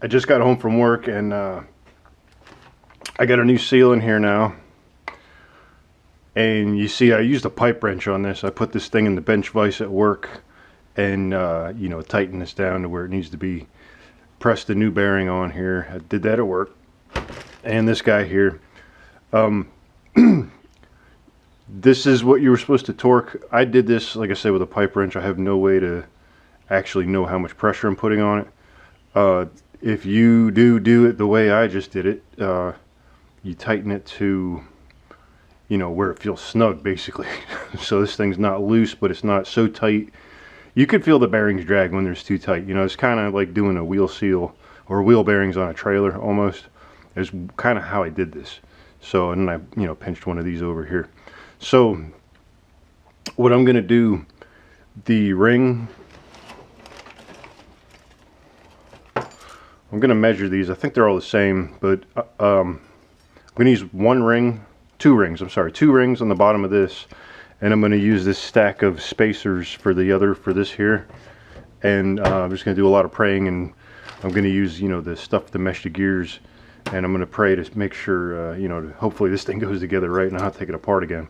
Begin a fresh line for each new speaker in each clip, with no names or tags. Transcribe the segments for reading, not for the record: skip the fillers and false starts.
I just got home from work and I got a new seal in here now. And you see, I used a pipe wrench on this. I put this thing in the bench vise at work and, you know, tighten this down to where it needs to be. Pressed the new bearing on here. I did that at work. And this guy here. This is what you were supposed to torque. I did this, like I said, with a pipe wrench. I have no way to actually know how much pressure I'm putting on it. If you do it the way I just did it, you tighten it to, you know, where it feels snug, basically. So this thing's not loose, but it's not so tight. You could feel the bearings drag when there's too tight. You know, it's kind of like doing a wheel seal or wheel bearings on a trailer almost. It's kind of how I did this. So, and then I, you know, pinched one of these over here. So what I'm going to do, the ring, I'm going to measure these. I think they're all the same, but I'm going to use two rings on the bottom of this, and I'm going to use this stack of spacers for this here, and I'm just going to do a lot of praying, and I'm going to use, you know, the stuff to mesh the gears, and I'm going to pray to make sure, you know, hopefully this thing goes together right and I'll have to take it apart again.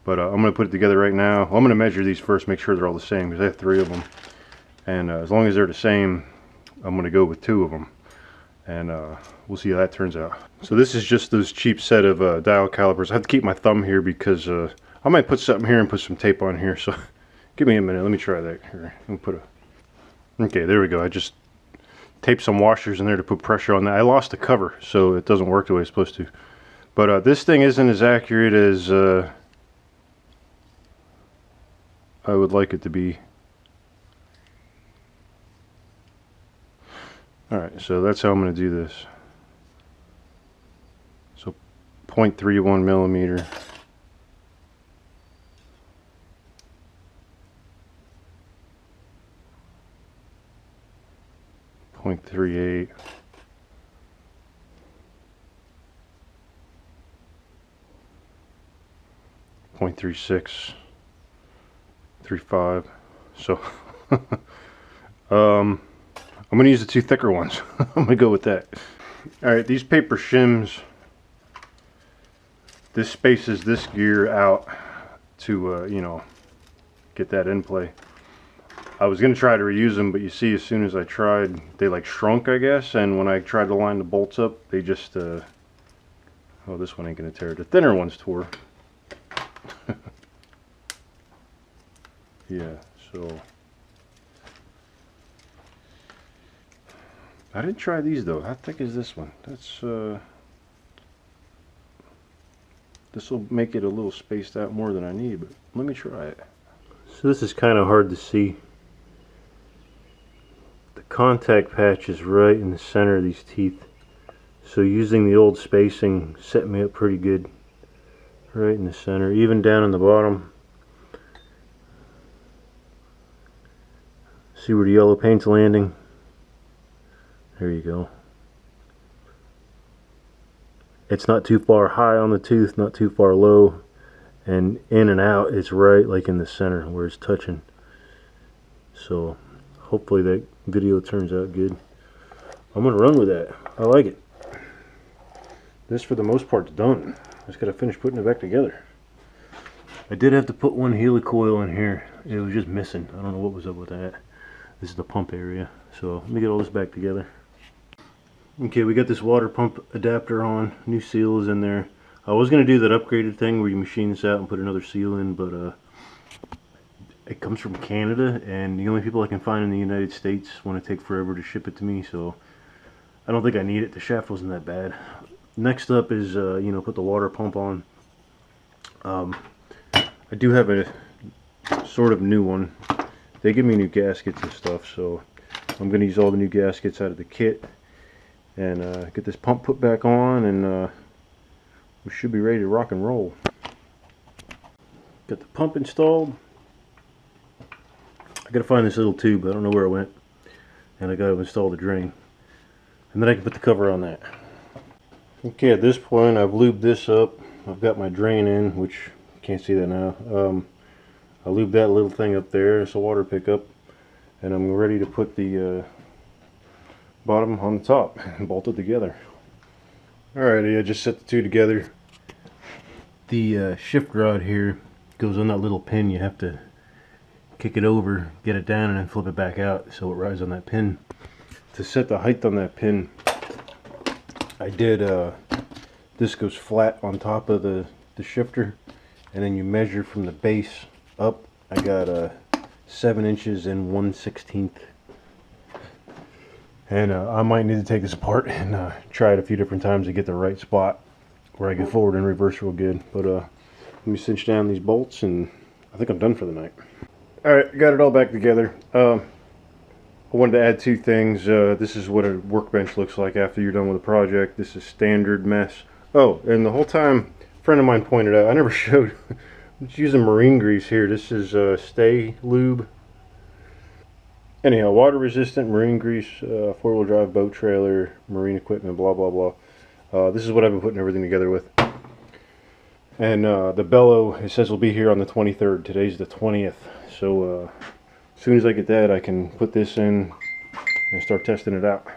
But I'm going to put it together right now. Well, I'm going to measure these first, make sure they're all the same, because I have 3 of them, and as long as they're the same, I'm going to go with 2 of them. And we'll see how that turns out. So this is just those cheap set of dial calipers. I have to keep my thumb here because I might put something here and put some tape on here. So give me a minute. Let me try that here. Let me put a. Okay, there we go. I just taped some washers in there to put pressure on that. I lost the cover, so it doesn't work the way it's supposed to. But this thing isn't as accurate as I would like it to be. Alright, so that's how I'm going to do this. So 0.31 millimeter. .38. 0.36. 3.5. So I'm going to use the 2 thicker ones. I'm going to go with that. Alright, these paper shims, this spaces this gear out to, you know, get that in play. I was going to try to reuse them, but you see, as soon as I tried, they like shrunk, I guess, and when I tried to line the bolts up, they just, oh, this one ain't going to tear. The thinner ones tore. Yeah, so I didn't try these though. How thick is this one? That's this will make it a little spaced out more than I need, but let me try it. So this is kind of hard to see. The contact patch is right in the center of these teeth, so using the old spacing set me up pretty good. Right in the center, even down in the bottom. See where the yellow paint's landing? There you go. It's not too far high on the tooth, not too far low, and in and out it's right like in the center where it's touching. So hopefully that video turns out good. I'm gonna run with that. I like it. This for the most part's done. I just gotta finish putting it back together. I did have to put one helicoil in here. It was just missing. I don't know what was up with that. This is the pump area. So let me get all this back together. Okay, we got this water pump adapter on. New seal is in there. I was going to do that upgraded thing where you machine this out and put another seal in, but it comes from Canada, and the only people I can find in the United States want to take forever to ship it to me, so I don't think I need it. The shaft wasn't that bad. Next up is, you know, put the water pump on. I do have a sort of new one. They give me new gaskets and stuff, so I'm going to use all the new gaskets out of the kit and get this pump put back on, and we should be ready to rock and roll. Got the pump installed. I gotta find this little tube. I don't know where it went, and I gotta install the drain, and then I can put the cover on that. Okay, at this point I've lubed this up. I've got my drain in, which you can't see that now. I lubed that little thing up there. It's a water pickup, and I'm ready to put the bottom on the top and bolted together. Alrighty, I just set the two together. The shift rod here goes on that little pin. You have to kick it over, get it down, and then flip it back out so it rides on that pin. To set the height on that pin, I did this goes flat on top of the shifter, and then you measure from the base up. I got 7 inches and 1/16. And I might need to take this apart and try it a few different times to get the right spot where I get forward and reverse real good. But let me cinch down these bolts, and I think I'm done for the night. Alright, got it all back together. I wanted to add 2 things. This is what a workbench looks like after you're done with a project. This is standard mesh. Oh, and the whole time, a friend of mine pointed out, I never showed, I'm just using marine grease here. This is Stay Lube. Anyhow, water resistant marine grease, 4-wheel drive boat trailer, marine equipment, blah blah blah. This is what I've been putting everything together with. And the bellow, it says will be here on the 23rd. Today's the 20th. So as soon as I get that, I can put this in and start testing it out.